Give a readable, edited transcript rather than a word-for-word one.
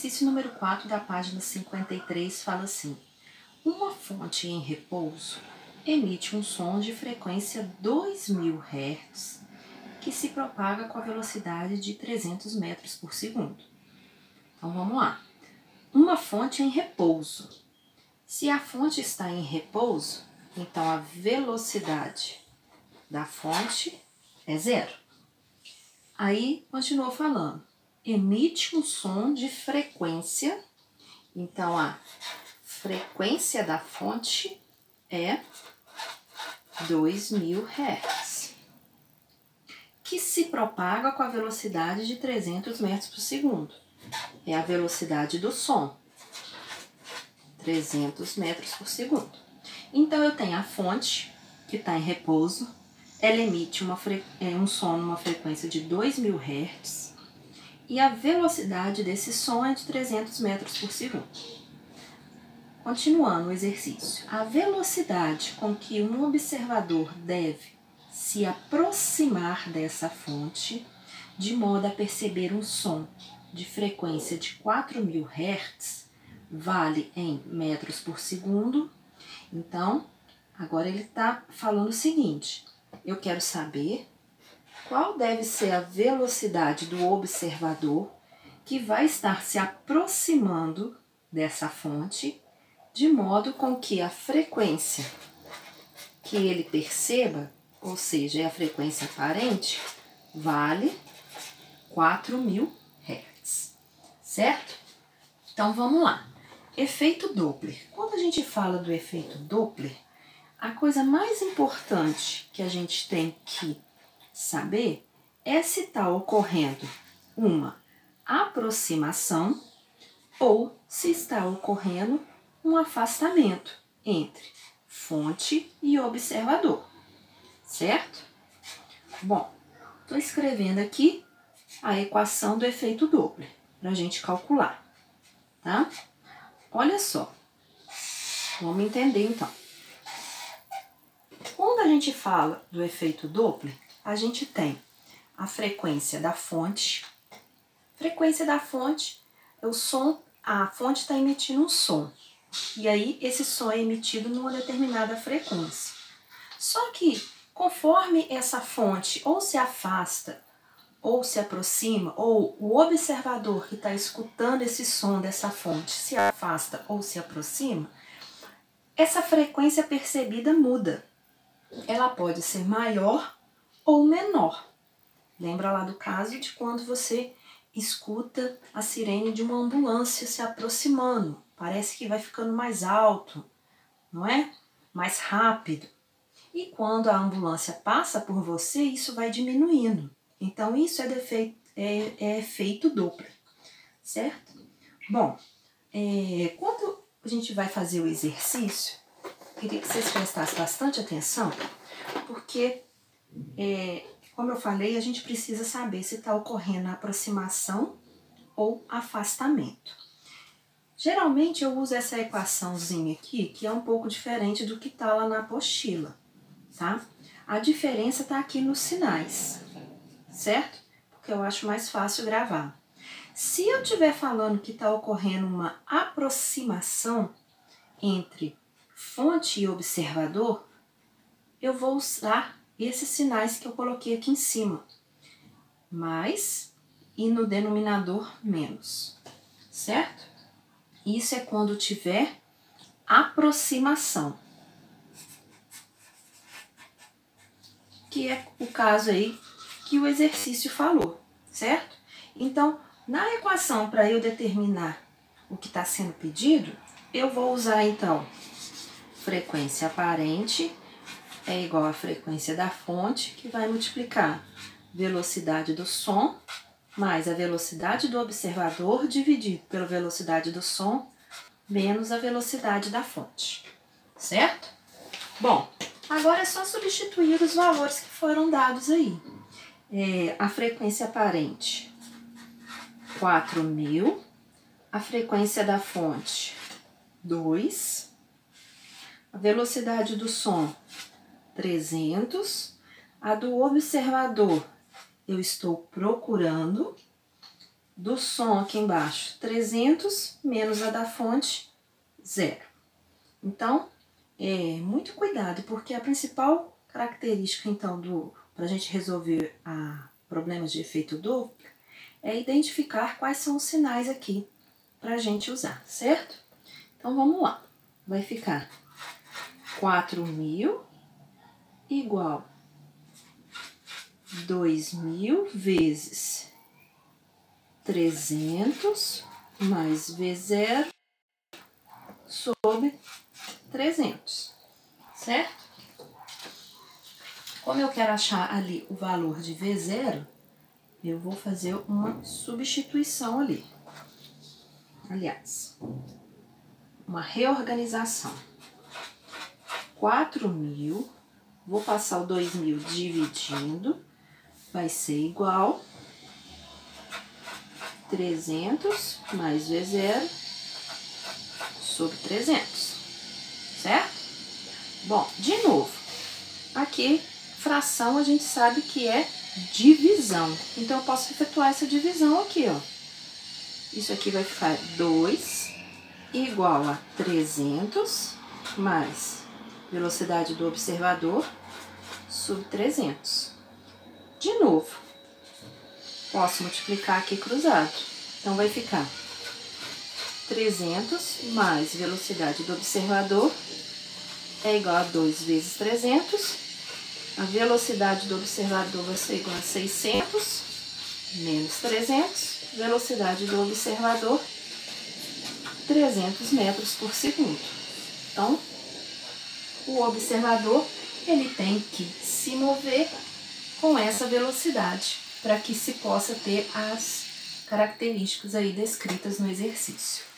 exercício número 4 da página 53 fala assim: uma fonte em repouso emite um som de frequência 2000 Hz que se propaga com a velocidade de 300 metros por segundo. Então vamos lá. Uma fonte em repouso. Se a fonte está em repouso, então a velocidade da fonte é zero. Aí continuou falando. Emite um som de frequência. Então a frequência da fonte é 2000 Hz, que se propaga com a velocidade de 300 metros por segundo. É a velocidade do som, 300 metros por segundo. Então eu tenho a fonte que está em repouso, ela emite um som numa frequência de 2000 Hz e a velocidade desse som é de 300 metros por segundo. Continuando o exercício, a velocidade com que um observador deve se aproximar dessa fonte, de modo a perceber um som de frequência de 4000 Hz, vale em metros por segundo. Então, agora ele está falando o seguinte: eu quero saber qual deve ser a velocidade do observador que vai estar se aproximando dessa fonte, de modo com que a frequência que ele perceba, ou seja, a frequência aparente, vale 4000 Hz, certo? Então vamos lá. Efeito Doppler. Quando a gente fala do efeito Doppler, a coisa mais importante que a gente tem que saber é se está ocorrendo uma aproximação ou se está ocorrendo um afastamento entre fonte e observador, certo? Bom, estou escrevendo aqui a equação do efeito Doppler para a gente calcular, tá? Olha só, vamos entender então. Quando a gente fala do efeito Doppler, a gente tem a frequência da fonte. Frequência da fonte é o som, a fonte está emitindo um som. E aí esse som é emitido numa determinada frequência. Só que conforme essa fonte ou se afasta ou se aproxima, ou o observador que está escutando esse som dessa fonte se afasta ou se aproxima, essa frequência percebida muda. Ela pode ser maior ou menor. Lembra lá do caso de quando você escuta a sirene de uma ambulância se aproximando. Parece que vai ficando mais alto, não é? Mais rápido. E quando a ambulância passa por você, isso vai diminuindo. Então, isso é efeito Doppler, certo? Bom, quando a gente vai fazer o exercício, queria que vocês prestassem bastante atenção, porque, como eu falei, a gente precisa saber se está ocorrendo aproximação ou afastamento. Geralmente eu uso essa equaçãozinha aqui, que é um pouco diferente do que está lá na apostila, tá? A diferença está aqui nos sinais, certo? Porque eu acho mais fácil gravar. Se eu estiver falando que está ocorrendo uma aproximação entre fonte e observador, eu vou usar esses sinais que eu coloquei aqui em cima, mais e no denominador menos, certo? Isso é quando tiver aproximação, que é o caso aí que o exercício falou, certo? Então, na equação, para eu determinar o que está sendo pedido, eu vou usar então frequência aparente é igual à frequência da fonte, que vai multiplicar velocidade do som mais a velocidade do observador dividido pela velocidade do som menos a velocidade da fonte, certo? Bom, agora é só substituir os valores que foram dados aí. A frequência aparente, 4000, a frequência da fonte, 2, a velocidade do som, 300, a do observador, eu estou procurando do som aqui embaixo, 300, menos a da fonte, 0. Então, muito cuidado, porque a principal característica, então, para a gente resolver problemas de efeito Doppler, é identificar quais são os sinais aqui para a gente usar, certo? Então, vamos lá. Vai ficar 4.000 igual 2.000 vezes 300 mais V0 sobre 300, certo? Como eu quero achar ali o valor de V0, eu vou fazer uma substituição ali. Aliás, uma reorganização. 4.000, vou passar o 2.000 dividindo, vai ser igual 300 mais V0 sobre 300, certo? Bom, de novo, aqui fração a gente sabe que é divisão, então eu posso efetuar essa divisão aqui, ó. Isso aqui vai ficar 2 igual a 300 mais velocidade do observador sobre 300. De novo, posso multiplicar aqui cruzado. Então, vai ficar 300 mais velocidade do observador é igual a 2 vezes 300. A velocidade do observador vai ser igual a 600 menos 300. Velocidade do observador, 300 metros por segundo. Então, o observador, ele tem que se mover com essa velocidade para que se possa ter as características aí descritas no exercício.